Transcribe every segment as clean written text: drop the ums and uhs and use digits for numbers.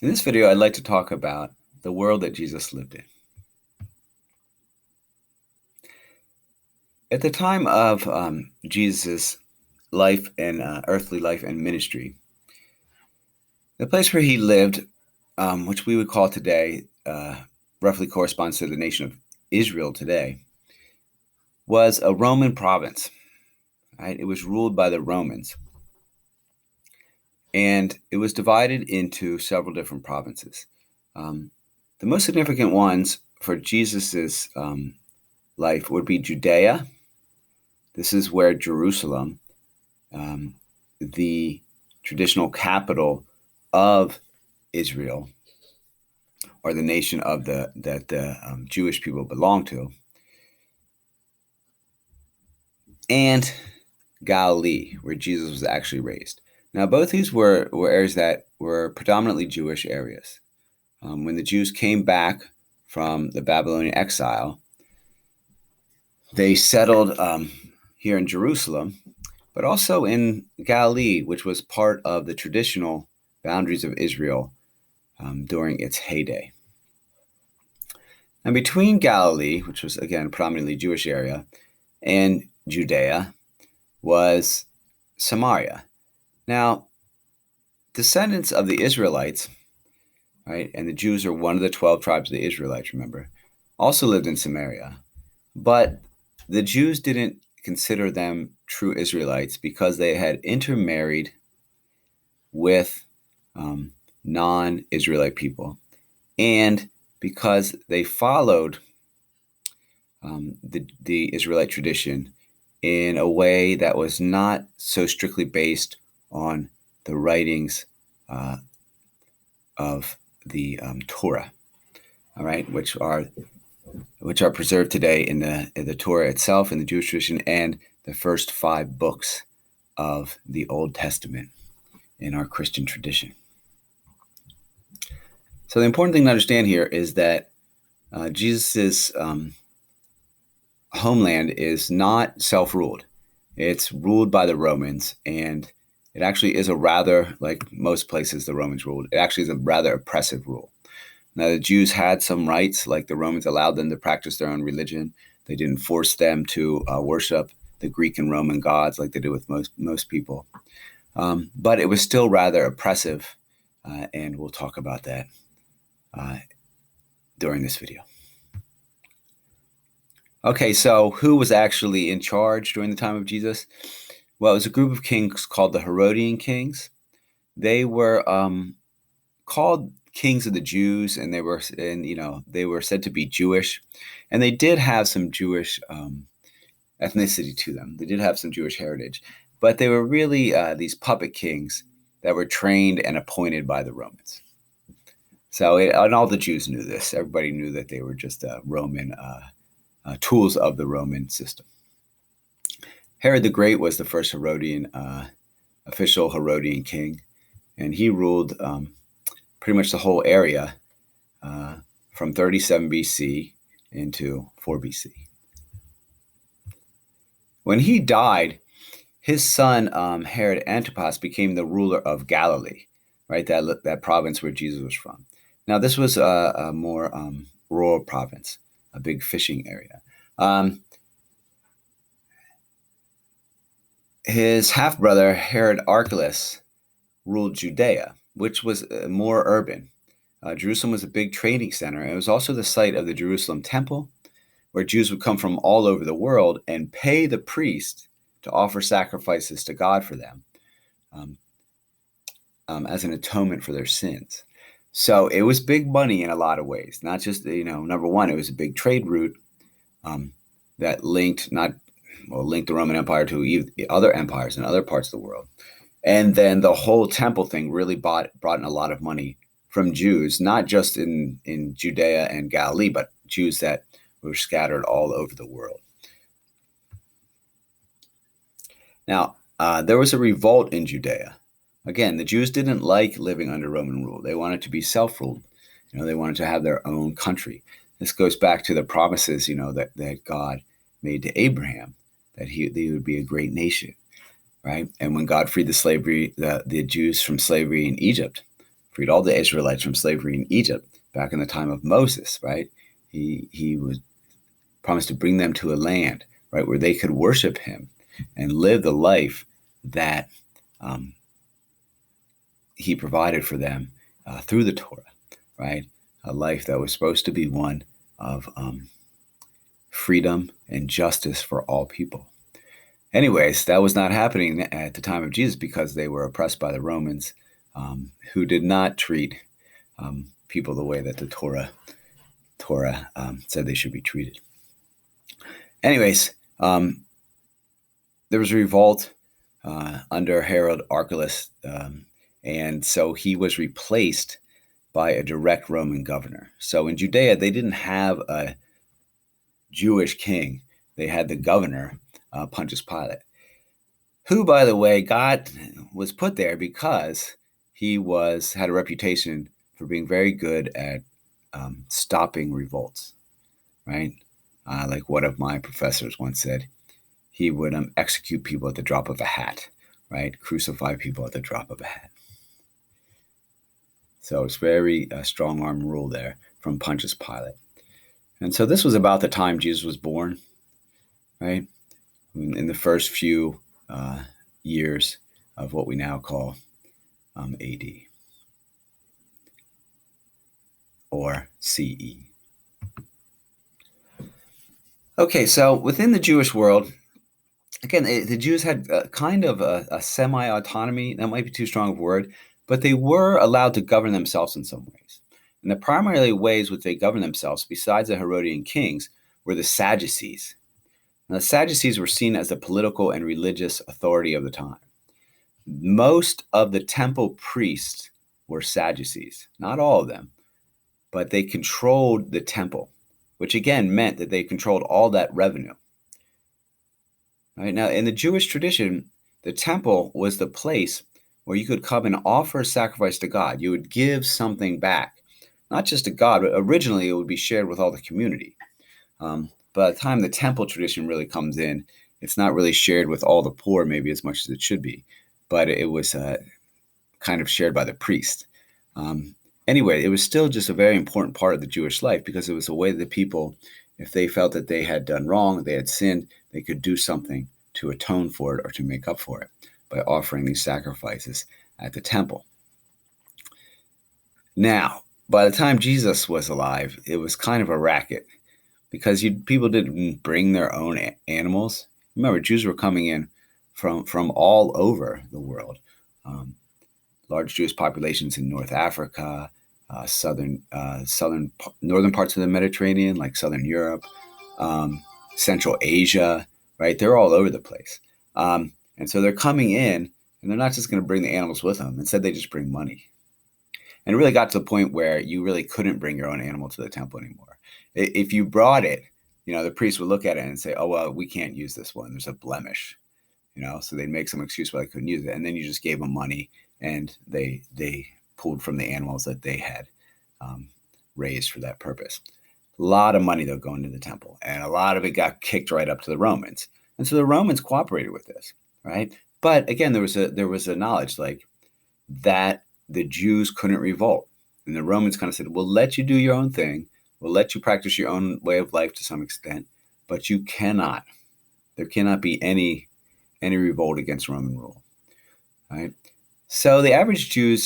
In this video, I'd like to talk about the world that Jesus lived in. At the time of Jesus' life and earthly life and ministry, the place where he lived, which we would call today, roughly corresponds to the nation of Israel today, was a Roman province. Right? It was ruled by the Romans, and it was divided into several different provinces. The most significant ones for Jesus's life would be Judea. This is where Jerusalem, the traditional capital of Israel, or the nation of that the Jewish people belong to, and Galilee, where Jesus was actually raised. Now, both these were areas that were predominantly Jewish areas. When the Jews came back from the Babylonian exile, they settled here in Jerusalem, but also in Galilee, which was part of the traditional boundaries of Israel during its heyday. And between Galilee, which was, again, a predominantly Jewish area, and Judea was Samaria. Now, descendants of the Israelites, right, and the Jews are one of the 12 tribes of the Israelites, remember, also lived in Samaria. But the Jews didn't consider them true Israelites because they had intermarried with non-Israelite people, and because they followed the Israelite tradition in a way that was not so strictly based on the writings of the Torah, all right, which are preserved today in the Torah itself, in the Jewish tradition, and the first 5 books of the Old Testament in our Christian tradition. So the important thing to understand here is that Jesus's homeland is not self-ruled. It's ruled by the Romans, and it actually is a rather, like most places the Romans ruled, it actually is a rather oppressive rule. Now, the Jews had some rights, like the Romans allowed them to practice their own religion. They didn't force them to worship the Greek and Roman gods like they do with most people. But it was still rather oppressive, and we'll talk about that during this video. Okay, so who was actually in charge during the time of Jesus? Well, it was a group of kings called the Herodian kings. They were called kings of the Jews, and they were said to be Jewish, and they did have some Jewish ethnicity to them. They did have some Jewish heritage, but they were really these puppet kings that were trained and appointed by the Romans. So, and all the Jews knew this. Everybody knew that they were just Roman tools of the Roman system. Herod the Great was the first Herodian official Herodian king, and he ruled pretty much the whole area from 37 BC into 4 BC. When he died, his son Herod Antipas became the ruler of Galilee, right? That province where Jesus was from. Now, this was a more rural province, a big fishing area. His half-brother Herod Archelaus ruled Judea, which was more urban. Jerusalem was a big trading center, and it was also the site of the Jerusalem temple, where Jews would come from all over the world and pay the priest to offer sacrifices to God for them as an atonement for their sins. So it was big money in a lot of ways. Not just, number one, it was a big trade route that linked the Roman Empire to other empires in other parts of the world. And then the whole temple thing really brought in a lot of money from Jews, not just in Judea and Galilee, but Jews that were scattered all over the world. Now, there was a revolt in Judea. Again, the Jews didn't like living under Roman rule. They wanted to be self-ruled. They wanted to have their own country. This goes back to the promises, that God made to Abraham, that they would be a great nation, right? And when God freed the Jews from slavery in Egypt, freed all the Israelites from slavery in Egypt back in the time of Moses, right? He was promised to bring them to a land, right, where they could worship him and live the life that he provided for them through the Torah, right? A life that was supposed to be one of freedom and justice for all people. Anyways, that was not happening at the time of Jesus because they were oppressed by the Romans, who did not treat people the way that the Torah said they should be treated. Anyways, there was a revolt under Herod Archelaus, and so he was replaced by a direct Roman governor. So in Judea, they didn't have a Jewish king. They had the governor, Pontius Pilate, who, by the way, was put there because he had a reputation for being very good at stopping revolts, right? Like one of my professors once said, he would execute people at the drop of a hat, right? Crucify people at the drop of a hat. So it's very strong-arm rule there from Pontius Pilate. And so this was about the time Jesus was born, right? In the first few years of what we now call AD or CE. Okay, so within the Jewish world, again, the Jews had kind of a semi-autonomy. That might be too strong of a word, but they were allowed to govern themselves in some ways. And the primary ways which they governed themselves, besides the Herodian kings, were the Sadducees. Now, the Sadducees were seen as the political and religious authority of the time. Most of the temple priests were Sadducees, not all of them, but they controlled the temple, which again meant that they controlled all that revenue. Right? Now, in the Jewish tradition, the temple was the place where you could come and offer a sacrifice to God. You would give something back, not just to God, but originally it would be shared with all the community. By the time the temple tradition really comes in, it's not really shared with all the poor, maybe as much as it should be, but it was kind of shared by the priest. Anyway, it was still just a very important part of the Jewish life because it was a way that the people, if they felt that they had done wrong, they had sinned, they could do something to atone for it or to make up for it by offering these sacrifices at the temple. Now, by the time Jesus was alive, it was kind of a racket because people didn't bring their own animals. Remember, Jews were coming in from all over the world. Large Jewish populations in North Africa, northern parts of the Mediterranean, like Southern Europe, Central Asia, right? They're all over the place. And so they're coming in, and they're not just going to bring the animals with them. Instead, they just bring money. And it really got to the point where you really couldn't bring your own animal to the temple anymore. If you brought it, the priest would look at it and say, oh, well, we can't use this one. There's a blemish, so they'd make some excuse why they couldn't use it. And then you just gave them money, and they pulled from the animals that they had raised for that purpose. A lot of money, though, going to the temple, and a lot of it got kicked right up to the Romans. And so the Romans cooperated with this, right? But again, there was a knowledge like that the Jews couldn't revolt. And the Romans kind of said, we'll let you do your own thing. We'll let you practice your own way of life to some extent, but there cannot be any revolt against Roman rule, right? So the average Jew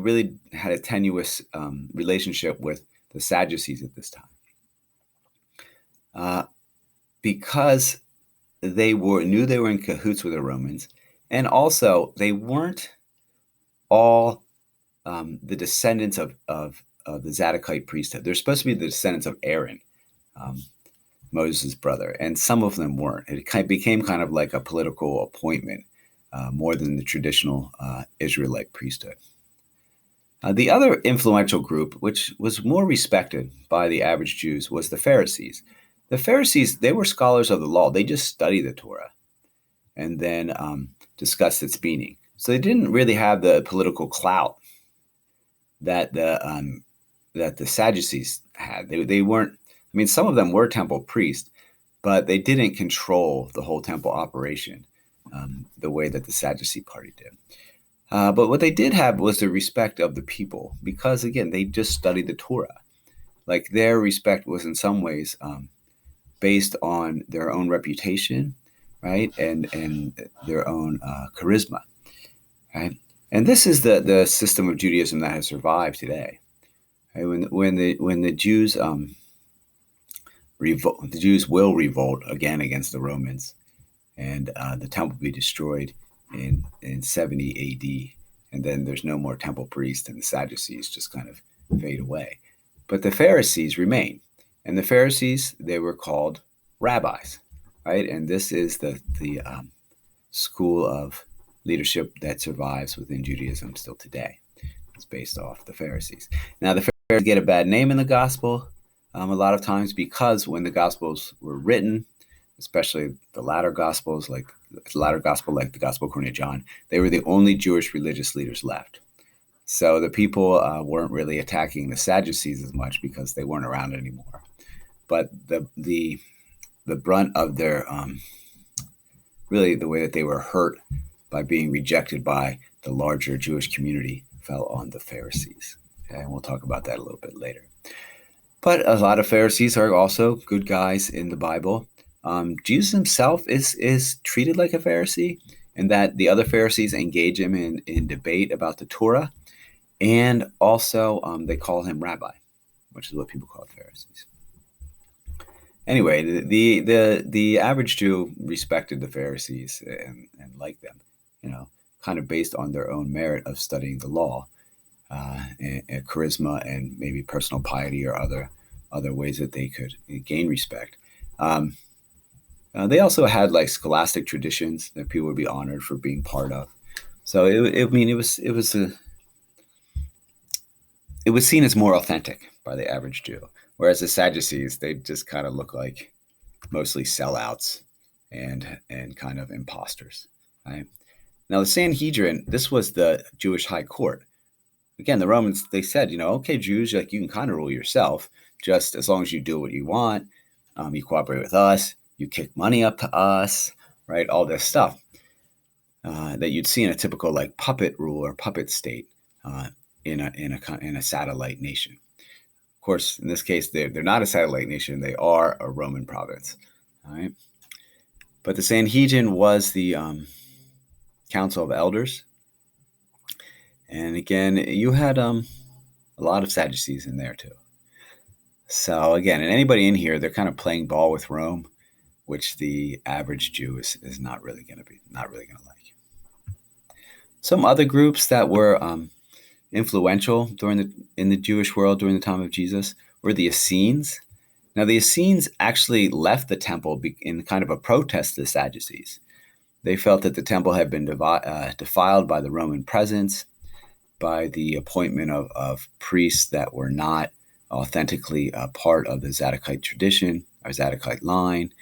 really had a tenuous relationship with the Sadducees at this time, because they knew they were in cahoots with the Romans, and also they weren't all the descendants of the Zadokite priesthood. They're supposed to be the descendants of Aaron, Moses' brother, and some of them weren't. It became kind of like a political appointment more than the traditional Israelite priesthood. The other influential group, which was more respected by the average Jews, was the Pharisees. The Pharisees, they were scholars of the law. They just studied the Torah and then discussed its meaning. So they didn't really have the political clout that the Sadducees had. They weren't. I mean, some of them were temple priests, but they didn't control the whole temple operation the way that the Sadducee party did. But what they did have was the respect of the people because, again, they just studied the Torah. Like their respect was in some ways based on their own reputation, right, and their own charisma, right. And this is the system of Judaism that has survived today. Right? When the Jews the Jews will revolt again against the Romans, and the temple will be destroyed in 70 A.D. And then there's no more temple priests, and the Sadducees just kind of fade away. But the Pharisees remain, and the Pharisees, they were called rabbis, right? And this is the school of leadership that survives within Judaism still today. It's based off the Pharisees. Now, the Pharisees get a bad name in the gospel a lot of times because when the gospels were written, especially the latter gospels, like the Gospel according to John, they were the only Jewish religious leaders left. So the people weren't really attacking the Sadducees as much because they weren't around anymore. But the brunt of their really the way that they were hurt by being rejected by the larger Jewish community fell on the Pharisees. Okay? And we'll talk about that a little bit later. But a lot of Pharisees are also good guys in the Bible. Jesus himself is treated like a Pharisee, and that the other Pharisees engage him in debate about the Torah, and also they call him rabbi, which is what people call Pharisees. Anyway, the average Jew respected the Pharisees and liked them, kind of based on their own merit of studying the law, and charisma, and maybe personal piety or other ways that they could gain respect. They also had like scholastic traditions that people would be honored for being part of. So it was seen as more authentic by the average Jew, whereas the Sadducees, they just kind of look like mostly sellouts and kind of imposters. Right? Now the Sanhedrin, this was the Jewish high court. Again, the Romans, they said, okay, Jews, like you can kind of rule yourself, just as long as you do what you want, you cooperate with us, you kick money up to us, right? All this stuff that you'd see in a typical like puppet rule or puppet state in a satellite nation. Of course, in this case, they're not a satellite nation; they are a Roman province. All right, but the Sanhedrin was the council of elders, and again, you had a lot of Sadducees in there too. So again, and anybody in here, they're kind of playing ball with Rome, which the average Jew is not really going to like. Some other groups that were influential in the Jewish world during the time of Jesus were the Essenes. Now, the Essenes actually left the temple in kind of a protest to the Sadducees. They felt that the temple had been defiled by the Roman presence, by the appointment of priests that were not authentically part of the Zadokite tradition or Zadokite line,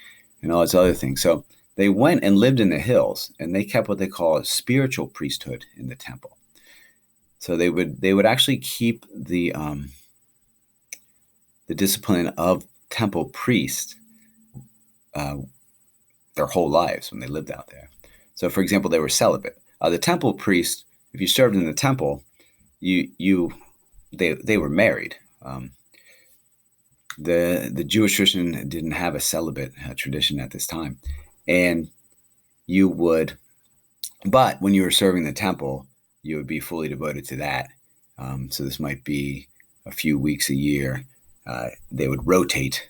and all these other things. So they went and lived in the hills, and they kept what they call a spiritual priesthood in the temple. So they would actually keep the discipline of temple priests their whole lives when they lived out there. So, for example, they were celibate. The temple priest, if you served in the temple, they were married. The Jewish tradition didn't have a celibate tradition at this time, and but when you were serving the temple, you would be fully devoted to that. So this might be a few weeks a year. They would rotate,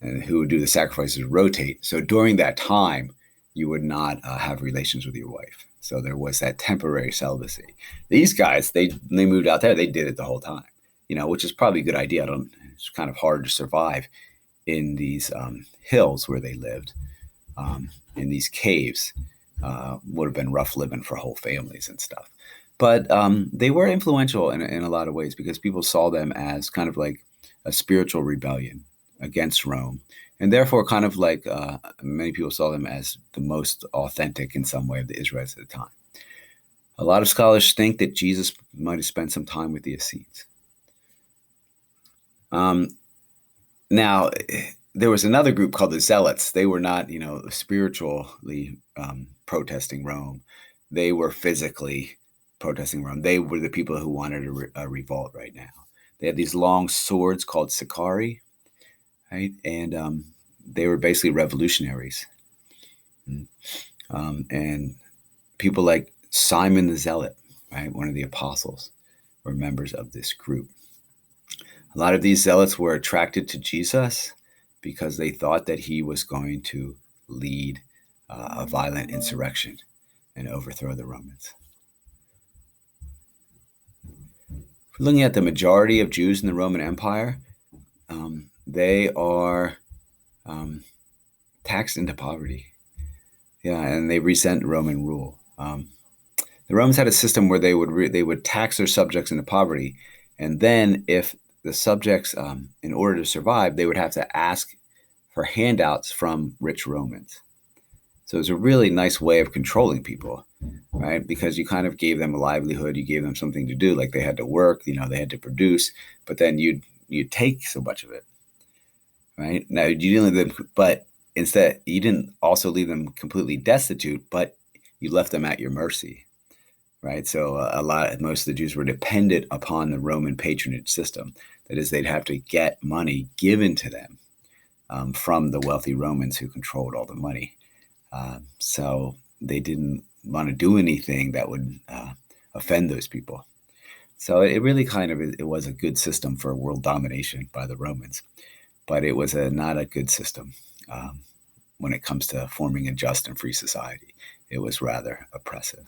and who would do the sacrifices would rotate. So during that time, you would not have relations with your wife. So there was that temporary celibacy. These guys, they moved out there. They did it the whole time, which is probably a good idea. It's kind of hard to survive in these hills where they lived, in these caves. Would have been rough living for whole families and stuff. But they were influential in a lot of ways because people saw them as kind of like a spiritual rebellion against Rome. And therefore, kind of like many people saw them as the most authentic in some way of the Israelites at the time. A lot of scholars think that Jesus might have spent some time with the Essenes. Now, there was another group called the Zealots. They were not, spiritually protesting Rome. They were physically protesting Rome. They were the people who wanted a revolt right now. They had these long swords called Sicarii, right? And they were basically revolutionaries. And people like Simon the Zealot, right, one of the apostles, were members of this group. A lot of these zealots were attracted to Jesus because they thought that he was going to lead a violent insurrection and overthrow the Romans. If we're looking at the majority of Jews in the Roman Empire, they are taxed into poverty. Yeah, and they resent Roman rule. The Romans had a system where they would tax their subjects into poverty, and then if the subjects, in order to survive, they would have to ask for handouts from rich Romans. So it was a really nice way of controlling people, right? Because you kind of gave them a livelihood, you gave them something to do, like they had to work, they had to produce, but then you'd take so much of it, right? Now you didn't leave them, but instead you didn't also leave them completely destitute, but you left them at your mercy, right? So most of the Jews were dependent upon the Roman patronage system. That is, they'd have to get money given to them from the wealthy Romans who controlled all the money. So they didn't want to do anything that would offend those people. So it really it was a good system for world domination by the Romans, but it was not a good system when it comes to forming a just and free society. It was rather oppressive.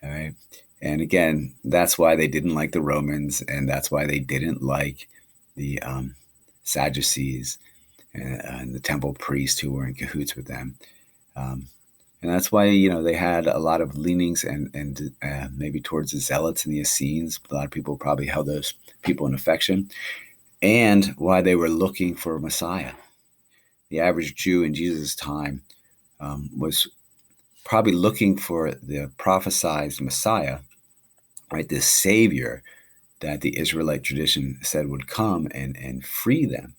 All right. And again, that's why they didn't like the Romans, and that's why they didn't like the Sadducees and the temple priests who were in cahoots with them. And that's why, they had a lot of leanings and maybe towards the Zealots and the Essenes. A lot of people probably held those people in affection, and why they were looking for a Messiah. The average Jew in Jesus' time was probably looking for the prophesied Messiah, right? This Savior that the Israelite tradition said would come and free them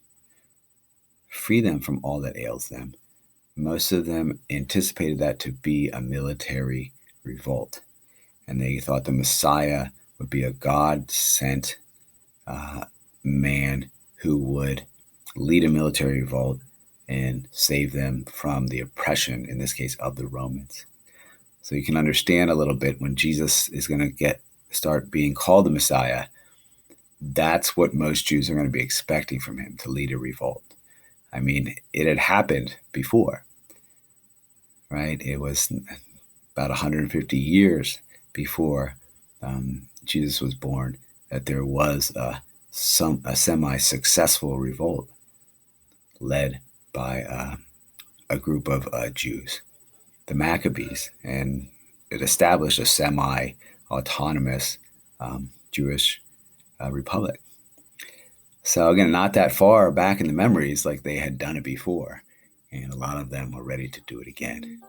from all that ails them. Most of them anticipated that to be a military revolt, and they thought the Messiah would be a God-sent man who would lead a military revolt and save them from the oppression, in this case, of the Romans. So you can understand a little bit when Jesus is going to start being called the Messiah, that's what most Jews are going to be expecting from him, to lead a revolt. I mean, it had happened before, right? It was about 150 years before Jesus was born that there was a semi-successful revolt led by a group of Jews, the Maccabees, and it established a semi-autonomous Jewish republic. So again, not that far back in the memories, like they had done it before, and a lot of them were ready to do it again.